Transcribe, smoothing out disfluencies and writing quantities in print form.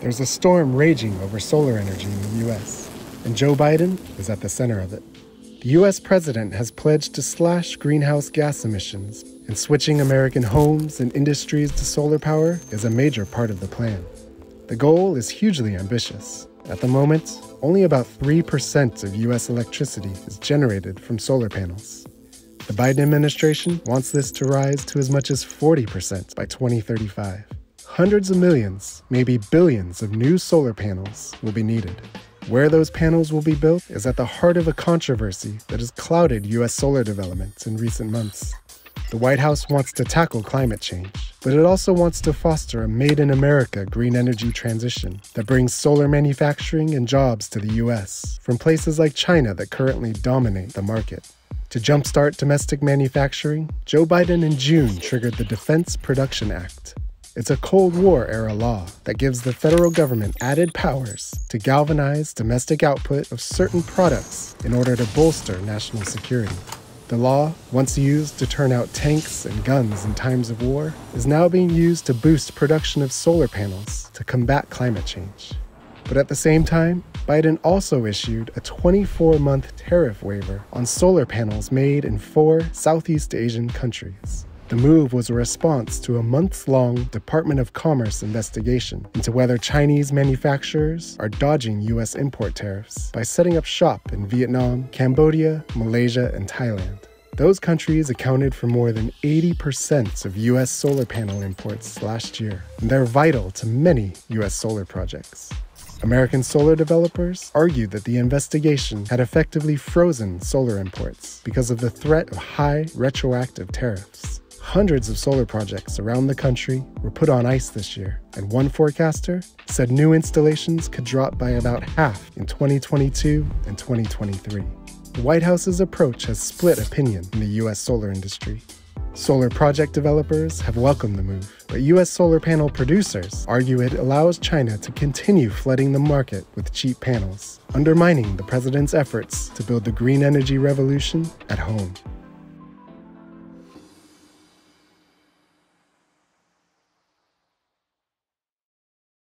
There's a storm raging over solar energy in the U.S., and Joe Biden is at the center of it. The U.S. president has pledged to slash greenhouse gas emissions, and switching American homes and industries to solar power is a major part of the plan. The goal is hugely ambitious. At the moment, only about 3% of U.S. electricity is generated from solar panels. The Biden administration wants this to rise to as much as 40% by 2035. Hundreds of millions, maybe billions of new solar panels will be needed. Where those panels will be built is at the heart of a controversy that has clouded U.S. solar developments in recent months. The White House wants to tackle climate change, but it also wants to foster a made-in-America green energy transition that brings solar manufacturing and jobs to the U.S. from places like China that currently dominate the market. To jumpstart domestic manufacturing, Joe Biden in June triggered the Defense Production Act. It's a Cold War-era law that gives the federal government added powers to galvanize domestic output of certain products in order to bolster national security. The law, once used to turn out tanks and guns in times of war, is now being used to boost production of solar panels to combat climate change. But at the same time, Biden also issued a 24-month tariff waiver on solar panels made in 4 Southeast Asian countries. The move was a response to a months-long Department of Commerce investigation into whether Chinese manufacturers are dodging U.S. import tariffs by setting up shop in Vietnam, Cambodia, Malaysia, and Thailand. Those countries accounted for more than 80% of U.S. solar panel imports last year, and they're vital to many U.S. solar projects. American solar developers argued that the investigation had effectively frozen solar imports because of the threat of high retroactive tariffs. Hundreds of solar projects around the country were put on ice this year, and one forecaster said new installations could drop by about half in 2022 and 2023. The White House's approach has split opinion in the U.S. solar industry. Solar project developers have welcomed the move, but U.S. solar panel producers argue it allows China to continue flooding the market with cheap panels, undermining the president's efforts to build the green energy revolution at home.